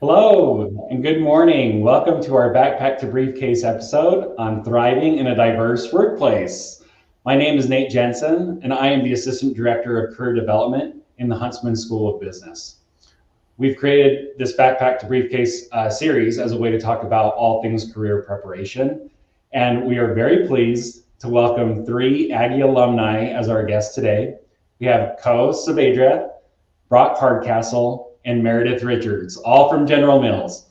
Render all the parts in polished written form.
Hello and good morning. Welcome to our Backpack to Briefcase episode on thriving in a diverse workplace. My name is Nate Jensen, and I am the Assistant Director of Career Development in the Huntsman School of Business. We've created this Backpack to Briefcase series as a way to talk about all things career preparation, and we are very pleased to welcome three Aggie alumni as our guests today. We have Ko Saavedra, Brock Hardcastle, and Meredith Richards, all from General Mills.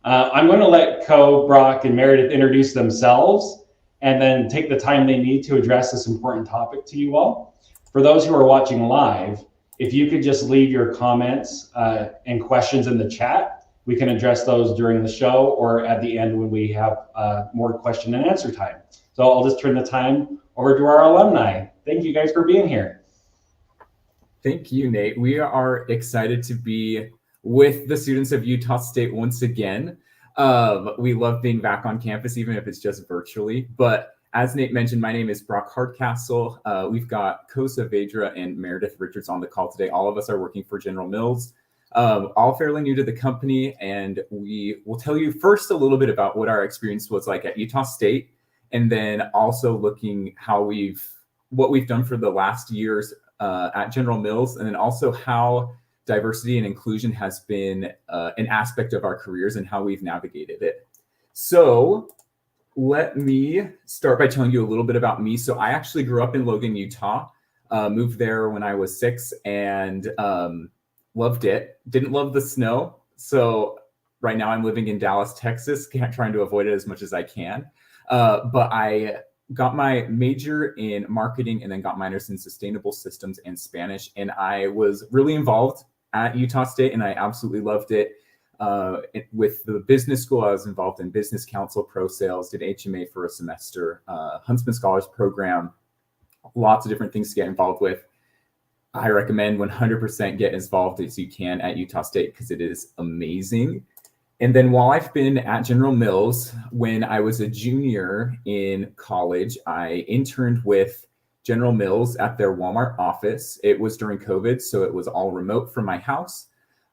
I'm going to let Ko, Brock, and Meredith introduce themselves and then take the time they need to address this important topic to you all. For those who are watching live, if you could just leave your comments and questions in the chat, we can address those during the show or at the end when we have more question and answer time. So I'll just turn the time over to our alumni. Thank you guys for being here. Thank you, Nate. We are excited to be with the students of Utah State once again. We love being back on campus, even if it's just virtually. But as Nate mentioned, my name is Brock Hardcastle. We've got Ko Saavedra and Meredith Richards on the call today. All of us are working for General Mills, all fairly new to the company. And we will tell you first a little bit about what our experience was like at Utah State, and then also looking what we've done for the last years at General Mills, and then also how diversity and inclusion has been an aspect of our careers and how we've navigated it. So let me start by telling you a little bit about me. So I actually grew up in Logan, Utah, moved there when I was 6 and loved it. Didn't love the snow. So right now I'm living in Dallas, Texas, trying to avoid it as much as I can. But I got my major in marketing and then got minors in sustainable systems and Spanish. And I was really involved at Utah State and I absolutely loved it. With the business school, I was involved in business council, pro sales, did HMA for a semester, Huntsman Scholars Program, lots of different things to get involved with. I recommend 100% get as involved as you can at Utah State because it is amazing. And then while I've been at General Mills, when I was a junior in college, I interned with General Mills at their Walmart office. It was during COVID, so it was all remote from my house,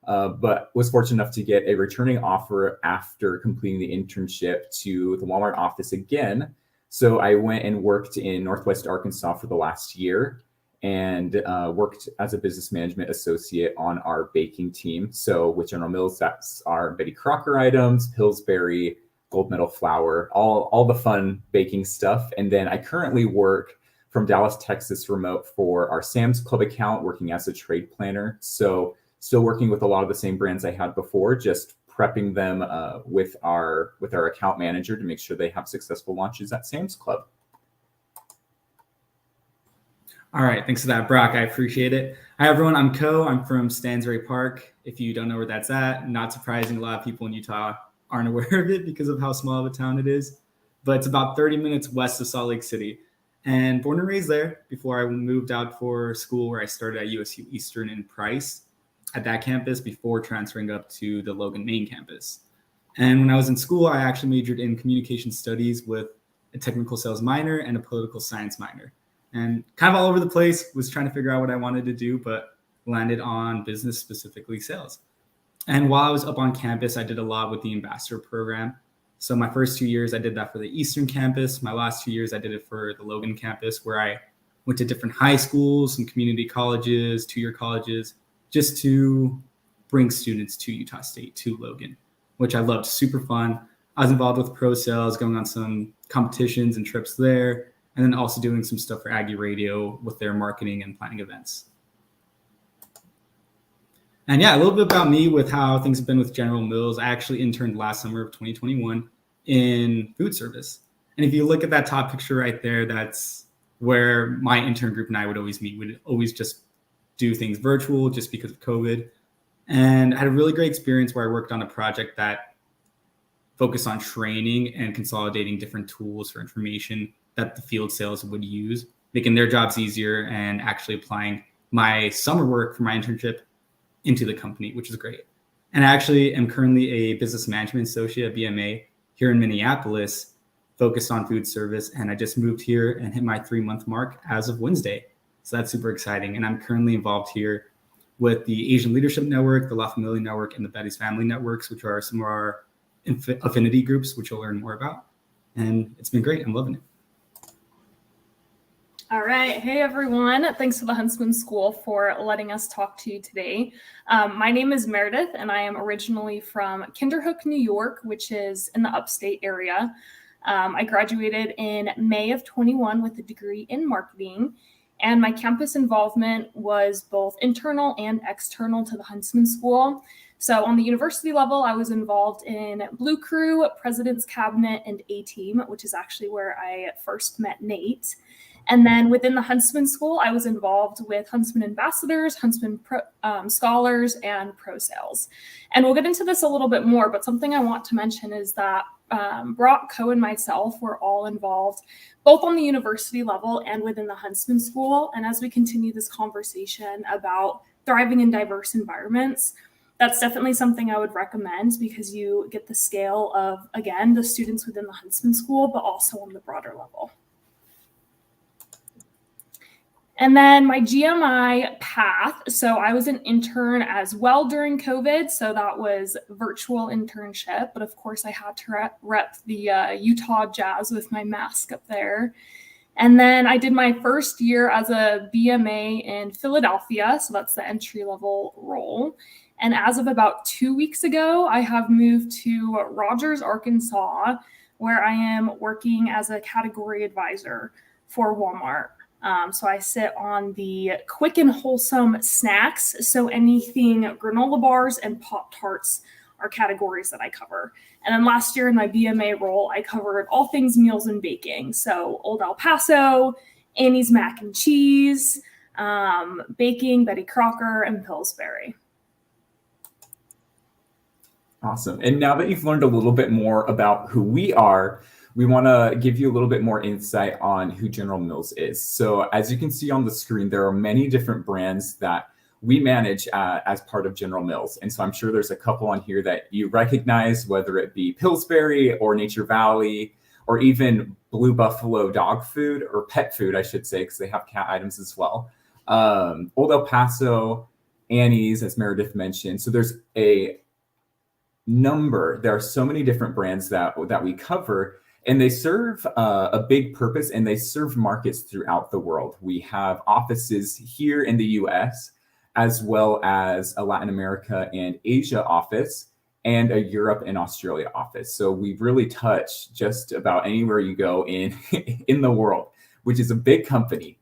but was fortunate enough to get a returning offer after completing the internship to the Walmart office again. So I went and worked in Northwest Arkansas for the last year and worked as a business management associate on our baking team. So with General Mills, that's our Betty Crocker items, Pillsbury, gold medal flour, all the fun baking stuff. And then I currently work from Dallas, Texas remote for our Sam's Club account, working as a trade planner. So still working with a lot of the same brands I had before, just prepping them with our account manager to make sure they have successful launches at Sam's Club. All right, thanks for that, Brock. I appreciate it. Hi, everyone. I'm Ko. I'm from Stansbury Park. If you don't know where that's at, not surprising, a lot of people in Utah aren't aware of it because of how small of a town it is. But it's about 30 minutes west of Salt Lake City. And born and raised there before I moved out for school, where I started at USU Eastern in Price at that campus before transferring up to the Logan main campus. And when I was in school, I actually majored in communication studies with a technical sales minor and a political science minor. And kind of all over the place, was trying to figure out what I wanted to do, but landed on business, specifically sales. And while I was up on campus, I did a lot with the ambassador program. So my first 2 years, I did that for the Eastern campus. My last 2 years, I did it for the Logan campus, where I went to different high schools and community colleges, two-year colleges, just to bring students to Utah State, to Logan, which I loved. Super fun. I was involved with pro sales, going on some competitions and trips there, and then also doing some stuff for Aggie Radio with their marketing and planning events. And yeah, a little bit about me with how things have been with General Mills. I actually interned last summer of 2021 in food service. And if you look at that top picture right there, that's where my intern group and I would always meet. We'd always just do things virtual just because of COVID. And I had a really great experience where I worked on a project that focused on training and consolidating different tools for information that the field sales would use, making their jobs easier and actually applying my summer work for my internship into the company, which is great. And I actually am currently a business management associate at BMA here in Minneapolis, focused on food service. And I just moved here and hit my 3-month mark as of Wednesday. So that's super exciting. And I'm currently involved here with the Asian Leadership Network, the La Familia Network, and the Betty's Family Networks, which are some of our affinity groups, which you'll learn more about. And it's been great. I'm loving it. All right. Hey, everyone. Thanks to the Huntsman School for letting us talk to you today. My name is Meredith, and I am originally from Kinderhook, New York, which is in the upstate area. I graduated in May of 21 with a degree in marketing, and my campus involvement was both internal and external to the Huntsman School. So on the university level, I was involved in Blue Crew, President's Cabinet, and A-Team, which is actually where I first met Nate. And then within the Huntsman School, I was involved with Huntsman ambassadors, Huntsman scholars, and pro sales. And we'll get into this a little bit more, but something I want to mention is that Brock, Co, and myself were all involved both on the university level and within the Huntsman School. And as we continue this conversation about thriving in diverse environments, that's definitely something I would recommend because you get the scale of, again, the students within the Huntsman School, but also on the broader level. And then my GMI path, so I was an intern as well during COVID, so that was virtual internship, but of course I had to rep the Utah Jazz with my mask up there. And then I did my first year as a BMA in Philadelphia, so that's the entry-level role. And as of about 2 weeks ago, I have moved to Rogers, Arkansas, where I am working as a category advisor for Walmart. So I sit on the quick and wholesome snacks. So anything granola bars and Pop-Tarts are categories that I cover. And then last year in my BMA role, I covered all things meals and baking. So Old El Paso, Annie's Mac and Cheese, baking, Betty Crocker, and Pillsbury. Awesome. And now that you've learned a little bit more about who we are, we want to give you a little bit more insight on who General Mills is. So as you can see on the screen, there are many different brands that we manage as part of General Mills. And so I'm sure there's a couple on here that you recognize, whether it be Pillsbury or Nature Valley, or even Blue Buffalo dog food, or pet food, I should say, because they have cat items as well. Old El Paso, Annie's, as Meredith mentioned. So there's there are so many different brands that we cover. And they serve a big purpose, and they serve markets throughout the world. We have offices here in the US, as well as a Latin America and Asia office, and a Europe and Australia office. So we've really touched just about anywhere you go in the world, which is a big company.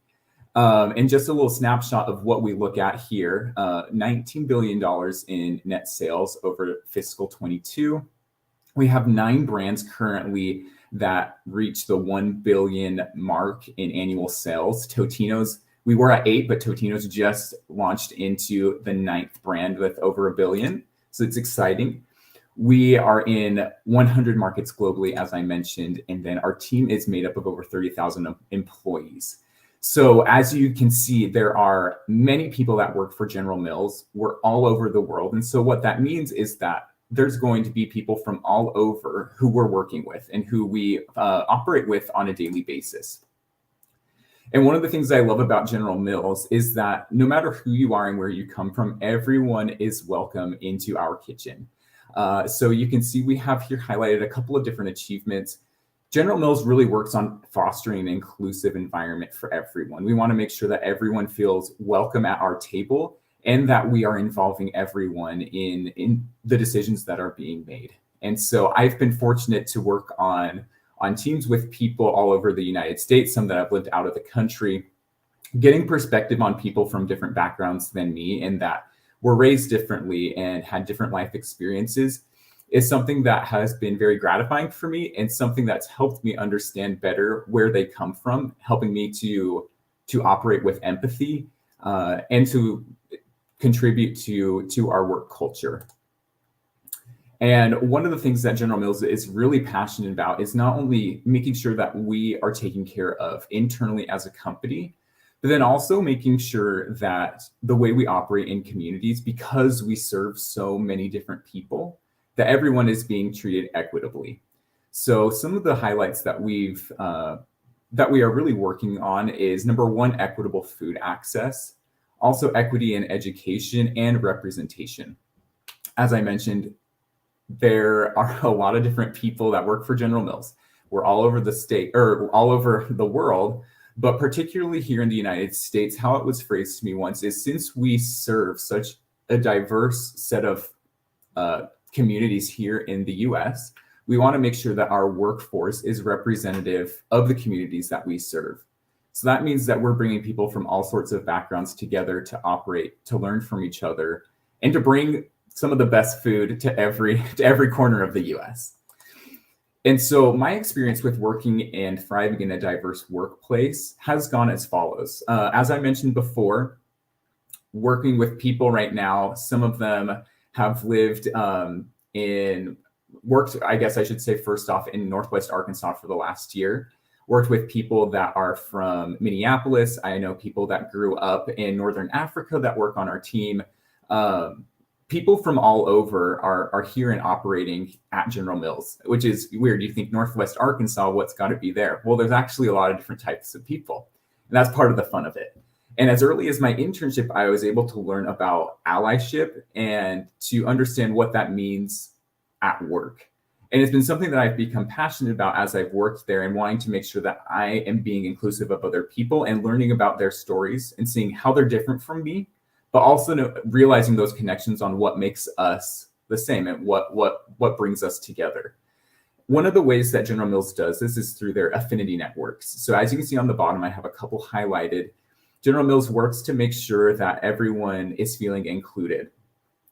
And just a little snapshot of what we look at here, $19 billion in net sales over fiscal 22. We have 9 brands currently that reach the 1 billion mark in annual sales. Totino's, we were at 8, but Totino's just launched into the 9th brand with over $1 billion. So it's exciting. We are in 100 markets globally, as I mentioned, and then our team is made up of over 30,000 employees. So as you can see, there are many people that work for General Mills. We're all over the world. And so what that means is that there's going to be people from all over who we're working with and who we operate with on a daily basis. And one of the things I love about General Mills is that no matter who you are and where you come from, everyone is welcome into our kitchen. So you can see we have here highlighted a couple of different achievements. General Mills really works on fostering an inclusive environment for everyone. We want to make sure that everyone feels welcome at our table, and that we are involving everyone in the decisions that are being made. And so I've been fortunate to work on teams with people all over the United States, some that have lived out of the country, getting perspective on people from different backgrounds than me and that were raised differently and had different life experiences is something that has been very gratifying for me, and something that's helped me understand better where they come from, helping me to operate with empathy and to contribute to our work culture. And one of the things that General Mills is really passionate about is not only making sure that we are taken care of internally as a company, but then also making sure that the way we operate in communities, because we serve so many different people, that everyone is being treated equitably. So some of the highlights that we are really working on is, number one, equitable food access. also equity in education and representation. As I mentioned, there are a lot of different people that work for General Mills. We're all over the state or all over the world, but particularly here in the United States, how it was phrased to me once is, since we serve such a diverse set of communities here in the US, we want to make sure that our workforce is representative of the communities that we serve. So that means that we're bringing people from all sorts of backgrounds together to operate, to learn from each other, and to bring some of the best food to every corner of the US. And so my experience with working and thriving in a diverse workplace has gone as follows. As I mentioned before, working with people right now, some of them have lived worked, I guess I should say first off, in Northwest Arkansas for the last year. Worked with people that are from Minneapolis. I know people that grew up in Northern Africa that work on our team. People from all over are here and operating at General Mills, which is weird. You think Northwest Arkansas, what's got to be there? Well, there's actually a lot of different types of people, and that's part of the fun of it. And as early as my internship, I was able to learn about allyship and to understand what that means at work. And it's been something that I've become passionate about as I've worked there, and wanting to make sure that I am being inclusive of other people and learning about their stories and seeing how they're different from me, but also realizing those connections on what makes us the same and what brings us together. One of the ways that General Mills does this is through their affinity networks. So as you can see on the bottom, I have a couple highlighted. General Mills works to make sure that everyone is feeling included.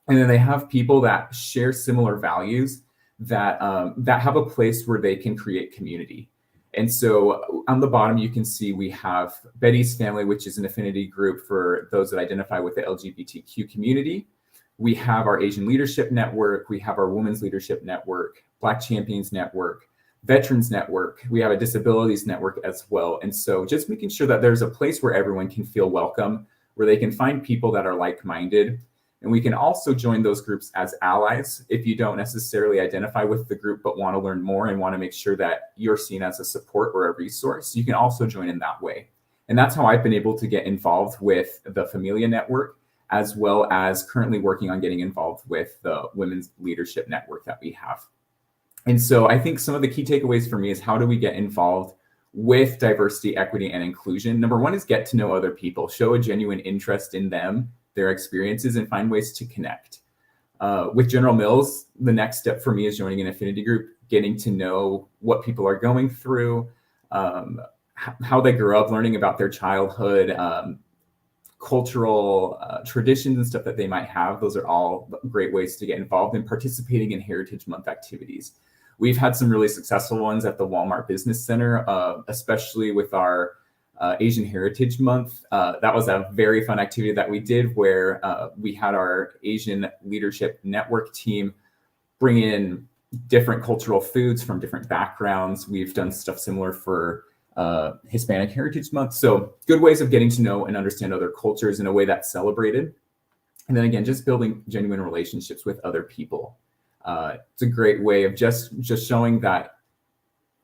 And then they have people that share similar values that have a place where they can create community. And so on the bottom, you can see we have Betty's Family, which is an affinity group for those that identify with the LGBTQ community. We have our Asian Leadership Network. We have our Women's Leadership Network, Black Champions Network, Veterans Network. We have a Disabilities Network as well. And so just making sure that there's a place where everyone can feel welcome, where they can find people that are like-minded. And we can also join those groups as allies if you don't necessarily identify with the group but want to learn more and want to make sure that you're seen as a support or a resource. You can also join in that way. And that's how I've been able to get involved with the Familia Network, as well as currently working on getting involved with the Women's Leadership Network that we have. And so I think some of the key takeaways for me is, how do we get involved with diversity, equity, and inclusion? Number one is get to know other people, show a genuine interest in them, their experiences, and find ways to connect. With General Mills, the next step for me is joining an affinity group, getting to know what people are going through, how they grew up, learning about their childhood, cultural traditions and stuff that they might have. Those are all great ways to get involved in participating in Heritage Month activities. We've had some really successful ones at the Walmart Business Center, especially with our Asian Heritage Month. That was a very fun activity that we did, where we had our Asian Leadership Network team bring in different cultural foods from different backgrounds. We've done stuff similar for Hispanic Heritage Month. So good ways of getting to know and understand other cultures in a way that's celebrated. And then again, just building genuine relationships with other people. It's a great way of just showing that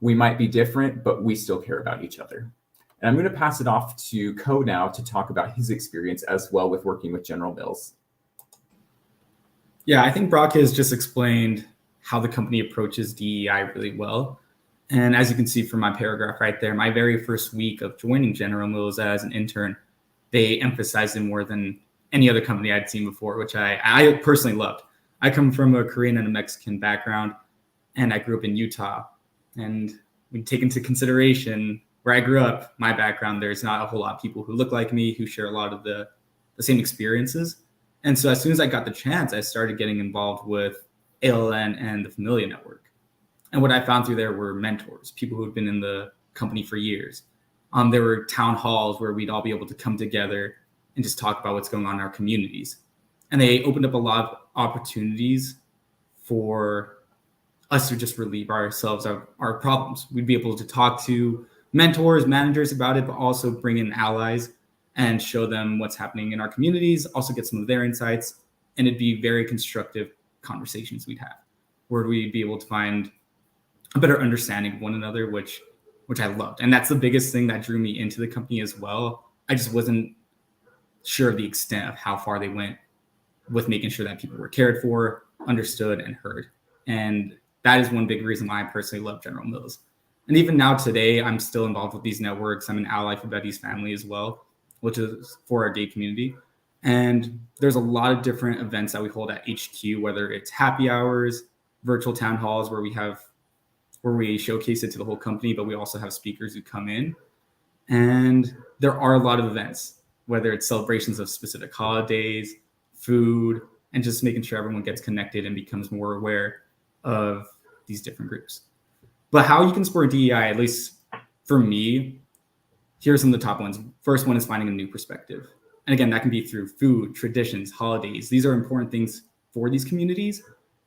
we might be different, but we still care about each other. And I'm going to pass it off to Ko now to talk about his experience as well with working with General Mills. Yeah, I think Brock has just explained how the company approaches DEI really well. And as you can see from my paragraph right there, my very first week of joining General Mills as an intern, they emphasized it more than any other company I'd seen before, which I personally loved. I come from a Korean and a Mexican background, and I grew up in Utah. And when you take into consideration where I grew up, my background, there's not a whole lot of people who look like me, who share a lot of the same experiences. And so as soon as I got the chance, I started getting involved with ALN and the Familia Network. And what I found through there were mentors, people who had been in the company for years. There were town halls where we'd all be able to come together and just talk about what's going on in our communities. And they opened up a lot of opportunities for us to just relieve ourselves of our problems. We'd be able to talk to mentors, managers about it, but also bring in allies and show them what's happening in our communities, also get some of their insights. And it'd be very constructive conversations we'd have, where we'd be able to find a better understanding of one another, which I loved. And that's the biggest thing that drew me into the company as well. I just wasn't sure of the extent of how far they went with making sure that people were cared for, understood, and heard. And that is one big reason why I personally love General Mills. And even now today, I'm still involved with these networks. I'm an ally for Betty's Family as well, which is for our gay community. And there's a lot of different events that we hold at HQ, whether it's happy hours, virtual town halls where we showcase it to the whole company, but we also have speakers who come in. And there are a lot of events, whether it's celebrations of specific holidays, food, and just making sure everyone gets connected and becomes more aware of these different groups. But how you can support DEI, at least for me, here's some of the top ones. First one is finding a new perspective. And again, that can be through food, traditions, holidays. These are important things for these communities.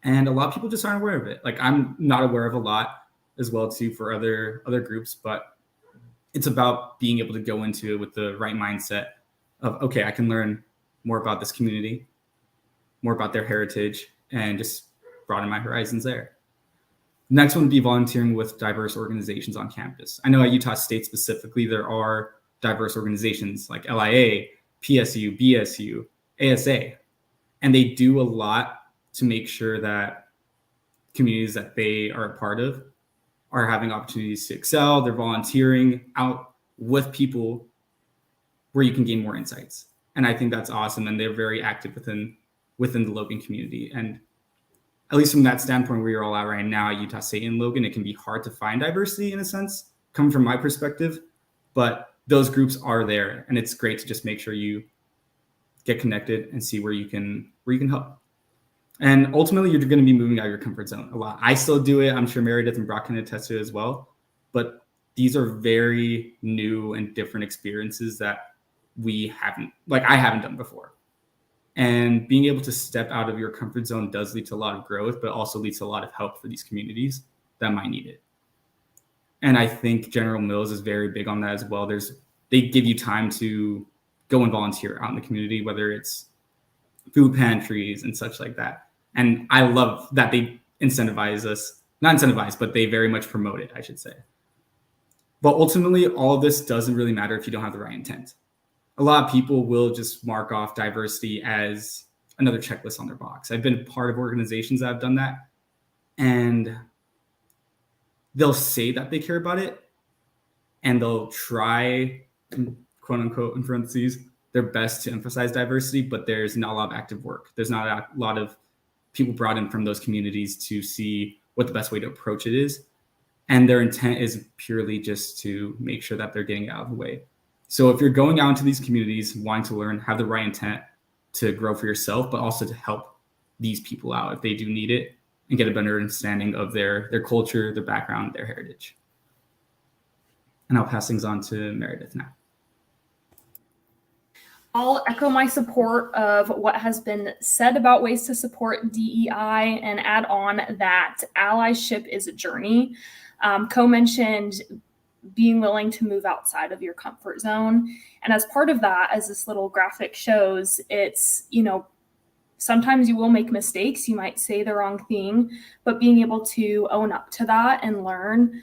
And a lot of people just aren't aware of it. Like, I'm not aware of a lot as well too for other groups, but it's about being able to go into it with the right mindset of, okay, I can learn more about this community, more about their heritage, and just broaden my horizons there. Next one would be volunteering with diverse organizations on campus. I know at Utah State specifically, there are diverse organizations like LIA, PSU, BSU, ASA, and they do a lot to make sure that communities that they are a part of are having opportunities to excel. They're volunteering out with people where you can gain more insights. And I think that's awesome. And they're very active within the Logan community. And at least from that standpoint where you're all at right now at Utah State and Logan, it can be hard to find diversity in a sense, coming from my perspective, but those groups are there. And it's great to just make sure you get connected and see where you can help. And ultimately, you're going to be moving out of your comfort zone a lot. I still do it. I'm sure Meredith and Brock can attest to it as well. But these are very new and different experiences that I haven't done before. And being able to step out of your comfort zone does lead to a lot of growth, but also leads to a lot of help for these communities that might need it. And I think General Mills is very big on that as well. They give you time to go and volunteer out in the community, whether it's food pantries and such like that. And I love that they incentivize us, not incentivize, but they very much promote it, I should say. But ultimately, all of this doesn't really matter if you don't have the right intent. A lot of people will just mark off diversity as another checklist on their box. I've been a part of organizations that have done that, and they'll say that they care about it, and they'll try, quote unquote, in parentheses, their best to emphasize diversity, but there's not a lot of active work. There's not a lot of people brought in from those communities to see what the best way to approach it is. And their intent is purely just to make sure that they're getting it out of the way. So if you're going out into these communities, wanting to learn, have the right intent to grow for yourself, but also to help these people out if they do need it and get a better understanding of their culture, their background, their heritage. And I'll pass things on to Meredith now. I'll echo my support of what has been said about ways to support DEI and add on that allyship is a journey. Co mentioned being willing to move outside of your comfort zone. And as part of that, as this little graphic shows, it's, sometimes you will make mistakes. You might say the wrong thing, but being able to own up to that and learn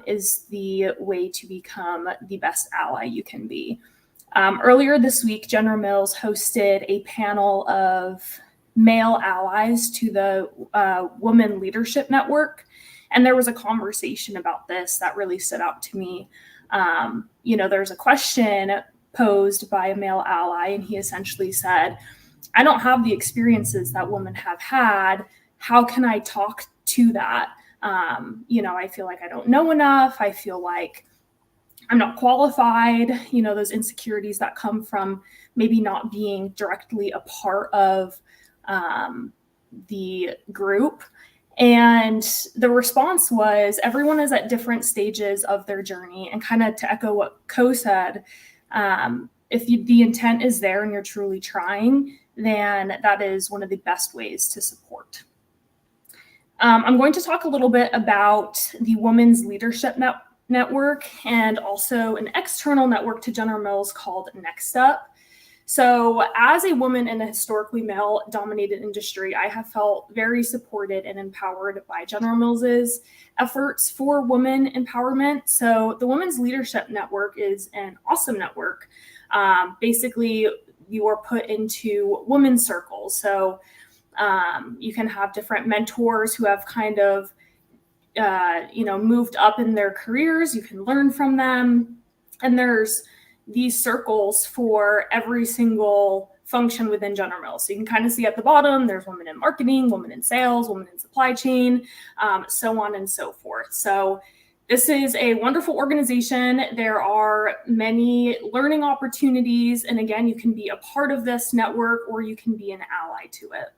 is the way to become the best ally you can be. Earlier this week, General Mills hosted a panel of male allies to the Women Leadership Network. And there was a conversation about this that really stood out to me. There's a question posed by a male ally, and he essentially said, I don't have the experiences that women have had. How can I talk to that? I feel like I don't know enough. I feel like I'm not qualified, those insecurities that come from maybe not being directly a part of the group. And the response was everyone is at different stages of their journey. And kind of to echo what Co said, if the intent is there and you're truly trying, then that is one of the best ways to support. I'm going to talk a little bit about the Women's Leadership Network and also an external network to General Mills called Next Up. So as a woman in a historically male-dominated industry, I have felt very supported and empowered by General Mills's efforts for women empowerment. So the Women's Leadership Network is an awesome network. Basically, you are put into women's circles. So you can have different mentors who have kind of, moved up in their careers. You can learn from them. And there's these circles for every single function within General Mills. So you can kind of see at the bottom, there's women in marketing, women in sales, women in supply chain, so on and so forth. So this is a wonderful organization. There are many learning opportunities. And again, you can be a part of this network or you can be an ally to it.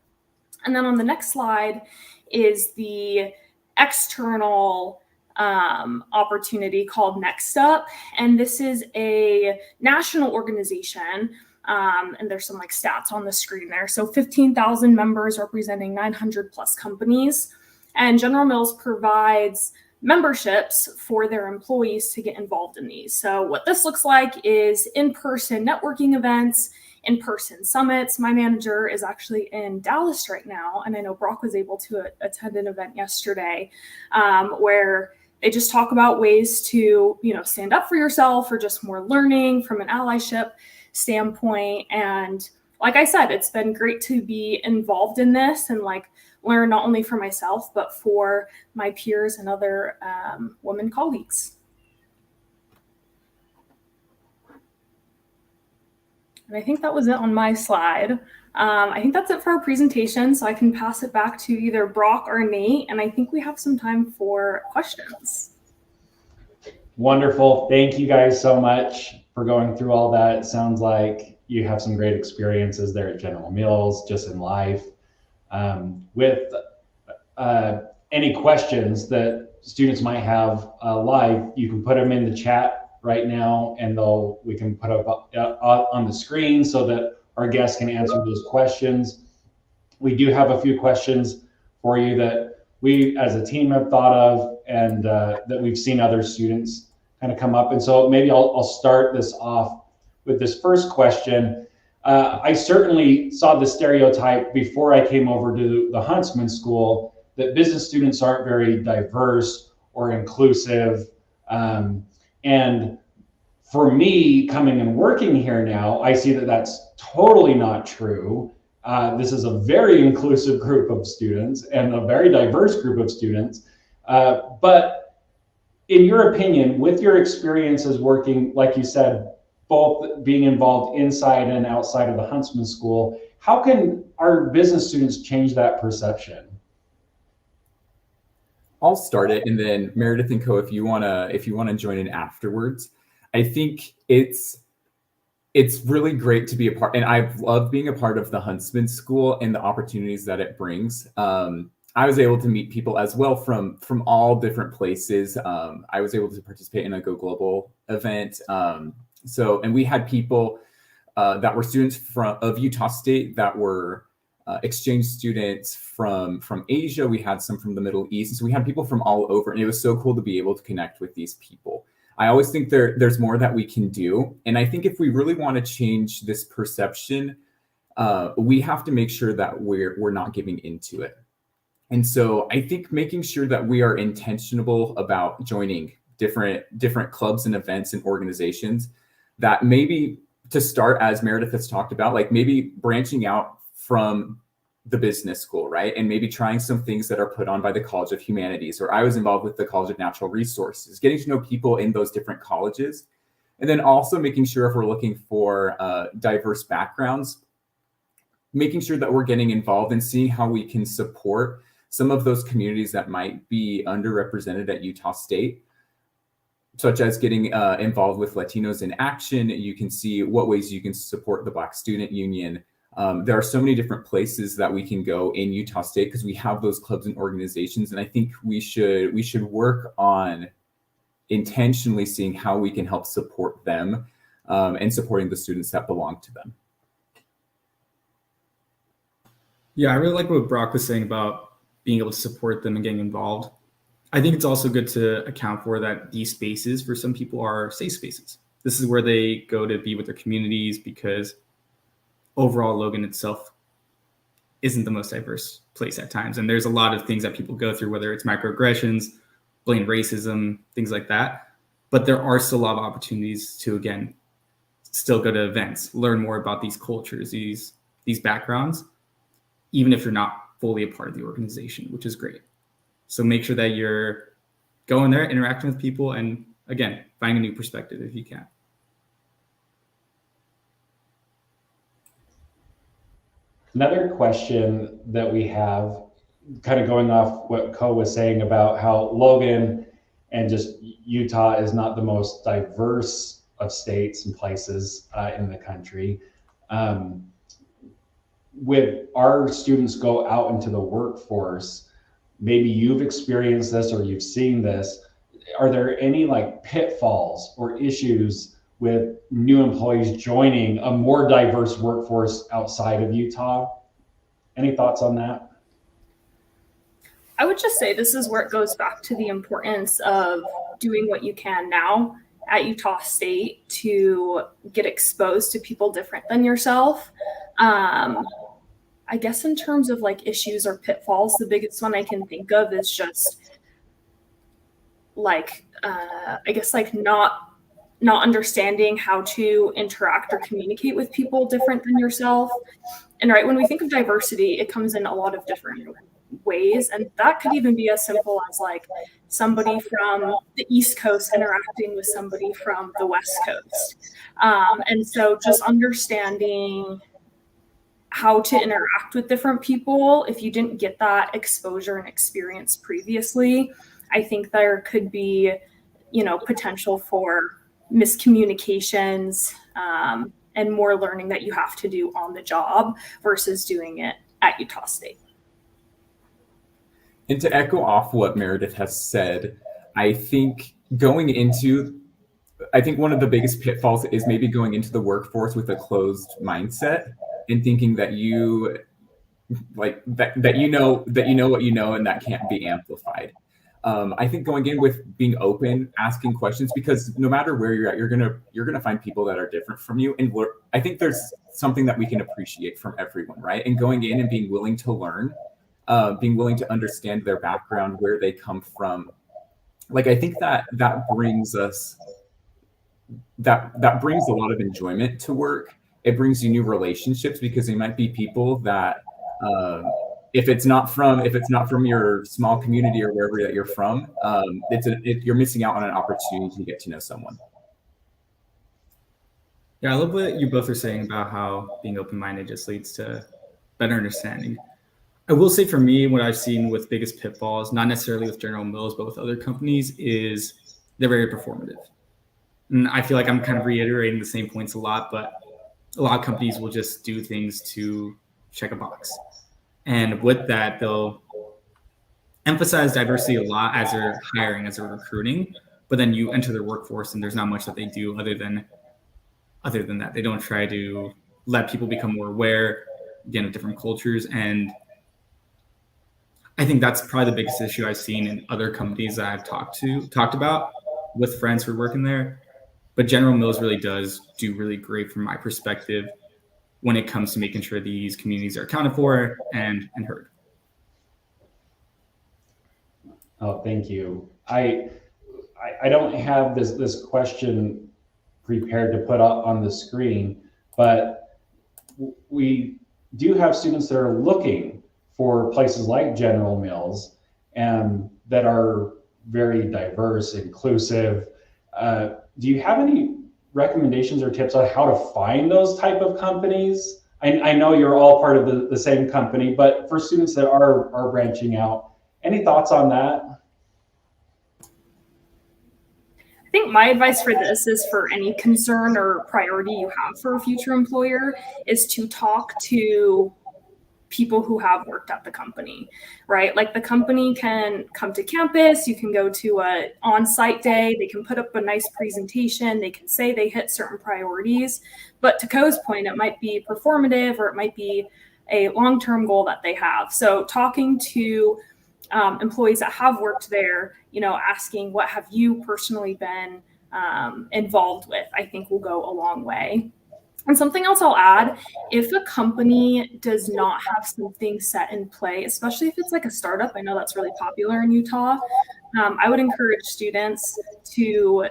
And then on the next slide is the external opportunity called Next Up. And this is a national organization. And there's some stats on the screen there. So 15,000 members representing 900 plus companies. And General Mills provides memberships for their employees to get involved in these. So what this looks like is in-person networking events, in-person summits. My manager is actually in Dallas right now, and I know Brock was able to attend an event yesterday where they just talk about ways to, stand up for yourself or just more learning from an allyship standpoint. And like I said, it's been great to be involved in this and learn not only for myself, but for my peers and other women colleagues. And I think that was it on my slide. I think that's it for our presentation, so I can pass it back to either Brock or Nate, and I think we have some time for questions. Wonderful. Thank you guys so much for going through all that. It sounds like you have some great experiences there at General Mills, just in life. With any questions that students might have live, you can put them in the chat right now, and we can put up on the screen so that our guests can answer those questions. We do have a few questions for you that we as a team have thought of and that we've seen other students kind of come up. And so maybe I'll start this off with this first question. I certainly saw the stereotype before I came over to the Huntsman School that business students aren't very diverse or inclusive. And for me, coming and working here now, I see that that's totally not true. This is a very inclusive group of students and a very diverse group of students. But in your opinion, with your experiences working, like you said, both being involved inside and outside of the Huntsman School, how can our business students change that perception? I'll start it, and then Meredith and Co, if you wanna join in afterwards. I think it's really great to be a part, and I've loved being a part of the Huntsman School and the opportunities that it brings. I was able to meet people as well from all different places. I was able to participate in a Go Global event. And we had people that were students of Utah State that were exchange students from Asia. We had some from the Middle East. So we had people from all over, and it was so cool to be able to connect with these people. I always think there's more that we can do. And I think if we really want to change this perception, we have to make sure that we're not giving into it. And so I think making sure that we are intentional about joining different clubs and events and organizations that maybe to start, as Meredith has talked about, maybe branching out from the business school, right? And maybe trying some things that are put on by the College of Humanities, or I was involved with the College of Natural Resources, getting to know people in those different colleges. And then also making sure if we're looking for diverse backgrounds, making sure that we're getting involved and seeing how we can support some of those communities that might be underrepresented at Utah State, such as getting involved with Latinos in Action. You can see what ways you can support the Black Student Union. There are so many different places that we can go in Utah State because we have those clubs and organizations. And I think we should work on intentionally seeing how we can help support them and supporting the students that belong to them. Yeah, I really like what Brock was saying about being able to support them and getting involved. I think it's also good to account for that these spaces for some people are safe spaces. This is where they go to be with their communities, because overall Logan itself isn't the most diverse place at times. And there's a lot of things that people go through, whether it's microaggressions, blatant racism, things like that. But there are still a lot of opportunities to, again, still go to events, learn more about these cultures, these backgrounds, even if you're not fully a part of the organization, which is great. So make sure that you're going there, interacting with people, and again, finding a new perspective if you can. Another question that we have, kind of going off what Co was saying about how Logan and just Utah is not the most diverse of states and places in the country. With our students go out into the workforce, maybe you've experienced this or you've seen this. Are there any like pitfalls or issues with new employees joining a more diverse workforce outside of Utah? Any thoughts on that? I would just say this is where it goes back to the importance of doing what you can now at Utah State to get exposed to people different than yourself. I guess in terms of like issues or pitfalls, the biggest one I can think of is just like, I guess like not understanding how to interact or communicate with people different than yourself. And right, when we think of diversity, it comes in a lot of different ways. And that could even be as simple as like somebody from the East Coast interacting with somebody from the West Coast. And so just understanding how to interact with different people, if you didn't get that exposure and experience previously, I think there could be, potential for miscommunications and more learning that you have to do on the job versus doing it at Utah State. And to echo off what Meredith has said, I think one of the biggest pitfalls is maybe going into the workforce with a closed mindset and thinking that you know what you know and that can't be amplified. I think going in with being open, asking questions, because no matter where you're at, you're gonna find people that are different from you. And I think there's something that we can appreciate from everyone, right? And going in and being willing to learn, being willing to understand their background, where they come from. Like, I think that brings us, that brings a lot of enjoyment to work. It brings you new relationships because they might be people that, if it's not from your small community or wherever that you're from, you're missing out on an opportunity to get to know someone. Yeah, I love what you both are saying about how being open-minded just leads to better understanding. I will say for me, what I've seen with biggest pitfalls, not necessarily with General Mills, but with other companies, is they're very performative. And I feel like I'm kind of reiterating the same points a lot, but a lot of companies will just do things to check a box. And with that, they'll emphasize diversity a lot as they're hiring, as they're recruiting, but then you enter their workforce and there's not much that they do other than that. They don't try to let people become more aware, again, of different cultures. And I think that's probably the biggest issue I've seen in other companies that I've talked about with friends who are working there. But General Mills really does do really great from my perspective when it comes to making sure these communities are accounted for and heard. Oh, thank you. I don't have this question prepared to put up on the screen, but we do have students that are looking for places like General Mills and that are very diverse, inclusive. Do you have any recommendations or tips on how to find those type of companies? I know you're all part of the same company, but for students that are branching out, any thoughts on that? I think my advice for this is for any concern or priority you have for a future employer is to talk to people who have worked at the company, right? Like the company can come to campus, you can go to a on-site day, they can put up a nice presentation, they can say they hit certain priorities, but to Ko's point, it might be performative or it might be a long-term goal that they have. So talking to employees that have worked there, asking what have you personally been involved with, I think will go a long way. And something else I'll add, if a company does not have something set in play, especially if it's like a startup, I know that's really popular in Utah, I would encourage students to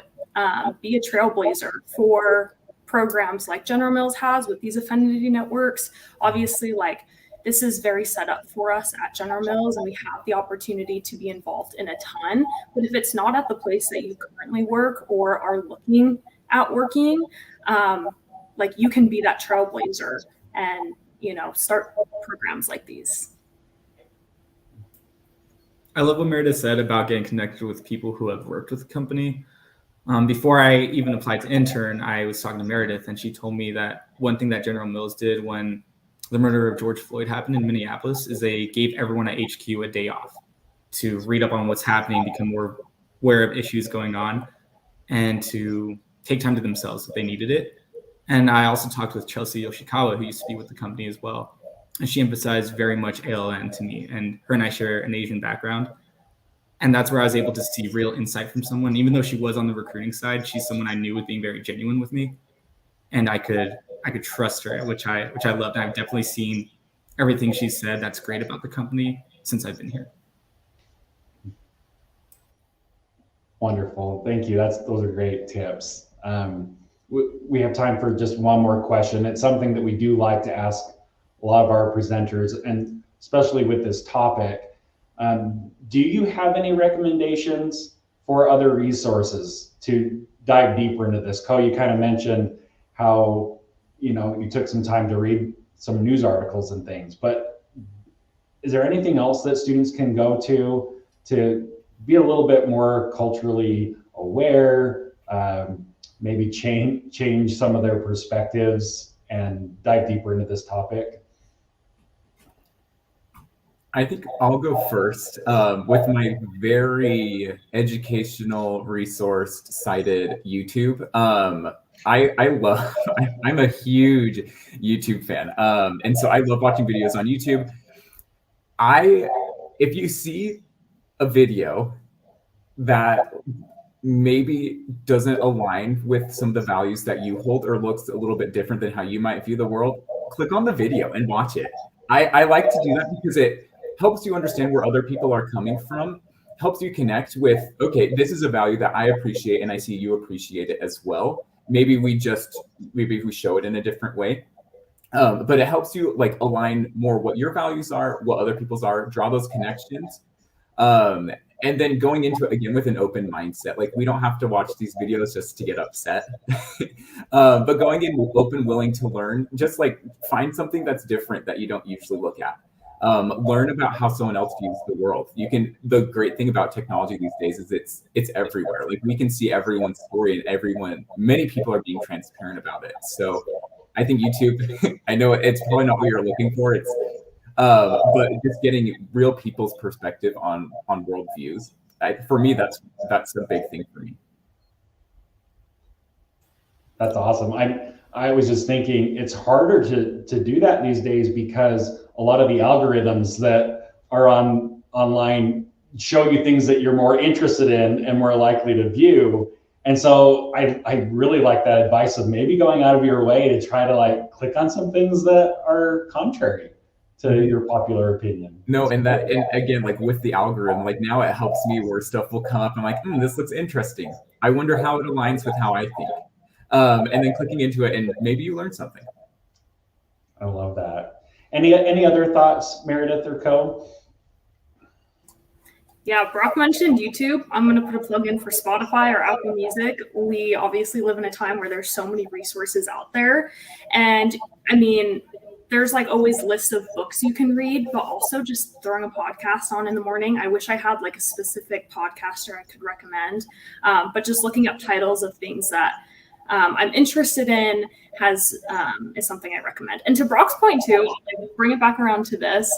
be a trailblazer for programs like General Mills has with these affinity networks. Obviously, like this is very set up for us at General Mills, and we have the opportunity to be involved in a ton. But if it's not at the place that you currently work or are looking at working, like you can be that trailblazer and, you know, start programs like these. I love what Meredith said about getting connected with people who have worked with the company. Before I even applied to intern, I was talking to Meredith, and she told me that one thing that General Mills did when the murder of George Floyd happened in Minneapolis is they gave everyone at HQ a day off to read up on what's happening, become more aware of issues going on, and to take time to themselves if they needed it. And I also talked with Chelsea Yoshikawa, who used to be with the company as well. And she emphasized very much ALN to me, and her and I share an Asian background. And that's where I was able to see real insight from someone. Even though she was on the recruiting side, she's someone I knew was being very genuine with me. And I could trust her, which I loved. And I've definitely seen everything she said that's great about the company since I've been here. Wonderful. Thank you. Those are great tips. We have time for just one more question. It's something that we do like to ask a lot of our presenters, and especially with this topic. Do you have any recommendations for other resources to dive deeper into this? Ko, you kind of mentioned how, you know, you took some time to read some news articles and things, but is there anything else that students can go to be a little bit more culturally aware, maybe change some of their perspectives and dive deeper into this topic? I think I'll go first with my very educational resource cited YouTube. I'm a huge YouTube fan. And so I love watching videos on YouTube. If you see a video that maybe doesn't align with some of the values that you hold or looks a little bit different than how you might view the world, click on the video and watch it. I like to do that because it helps you understand where other people are coming from, helps you connect with, okay, this is a value that I appreciate and I see you appreciate it as well. Maybe we show it in a different way. But it helps you like align more what your values are, what other people's are, draw those connections. And then going into it again with an open mindset. Like we don't have to watch these videos just to get upset, but going in open, willing to learn, just like find something that's different that you don't usually look at. Learn about how someone else views the world. The great thing about technology these days is it's everywhere. Like we can see everyone's story and many people are being transparent about it. So I think YouTube, I know it's probably not what you're looking for. But just getting real people's perspective on world views. For me, that's a big thing for me. That's awesome. I was just thinking it's harder to do that these days because a lot of the algorithms that are online show you things that you're more interested in and more likely to view. And so I really like that advice of maybe going out of your way to try to like click on some things that are contrary to your popular opinion. No, and again, like with the algorithm, like now it helps me where stuff will come up. I'm like, this looks interesting. I wonder how it aligns with how I think. And then clicking into it and maybe you learn something. I love that. Any other thoughts, Meredith or Ko? Yeah, Brock mentioned YouTube. I'm going to put a plug in for Spotify or Apple Music. We obviously live in a time where there's so many resources out there. And I mean, there's like always lists of books you can read, but also just throwing a podcast on in the morning. I wish I had like a specific podcaster I could recommend, but just looking up titles of things that I'm interested in is something I recommend. And to Brock's point too, like, bring it back around to this.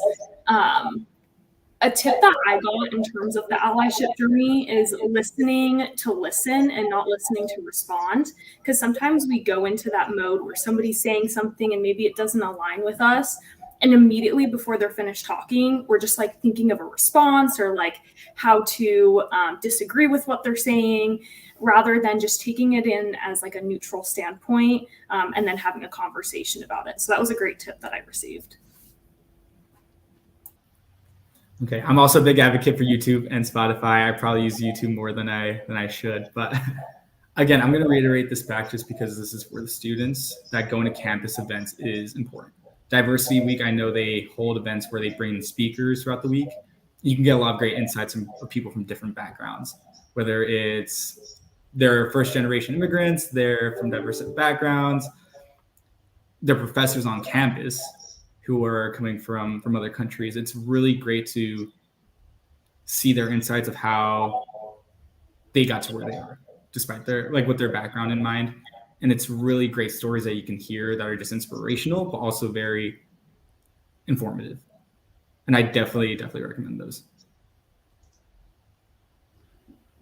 A tip that I got in terms of the allyship journey is listening to listen and not listening to respond. Because sometimes we go into that mode where somebody's saying something and maybe it doesn't align with us. And immediately before they're finished talking, we're just like thinking of a response or like how to disagree with what they're saying, rather than just taking it in as like a neutral standpoint and then having a conversation about it. So that was a great tip that I received. Okay, I'm also a big advocate for YouTube and Spotify. I probably use YouTube more than I should, but Again, I'm going to reiterate this back just because this is for the students, that going to campus events is important. Diversity Week, I know they hold events where they bring speakers throughout the week. You can get a lot of great insights from people from different backgrounds, whether it's they're first generation immigrants, they're from diverse backgrounds, they're professors on campus who are coming from other countries. It's really great to see their insights of how they got to where they are, despite their with their background in mind. And it's really great stories that you can hear that are just inspirational, but also very informative. And I definitely recommend those.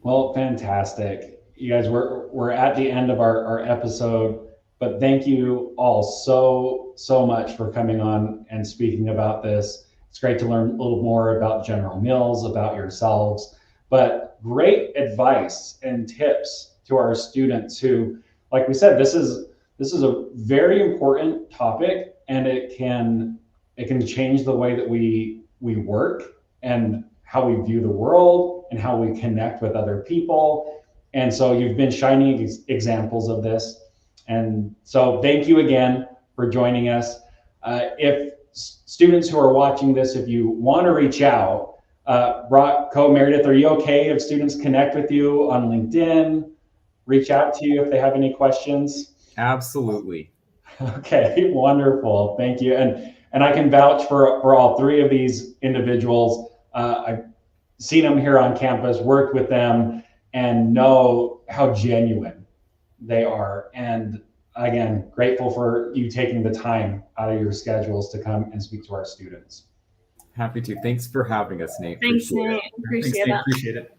Well, fantastic. You guys, we're at the end of our episode, but thank you all so much for coming on and speaking about this. It's great to learn a little more about General Mills, about yourselves, but great advice and tips to our students who, like we said, this is a very important topic, and it can change the way that we work and how we view the world and how we connect with other people. And so you've been shining examples of this. And so thank you again for joining us. If students who are watching this, if you want to reach out, Brock, Meredith, are you okay if students connect with you on LinkedIn, reach out to you if they have any questions? Absolutely. Okay, wonderful. Thank you. And I can vouch for all three of these individuals. I've seen them here on campus, worked with them, and know how genuine they are. And again, grateful for you taking the time out of your schedules to come and speak to our students. Happy to. Thanks for having us, Nate. Thanks, Nate. Appreciate it. Appreciate it.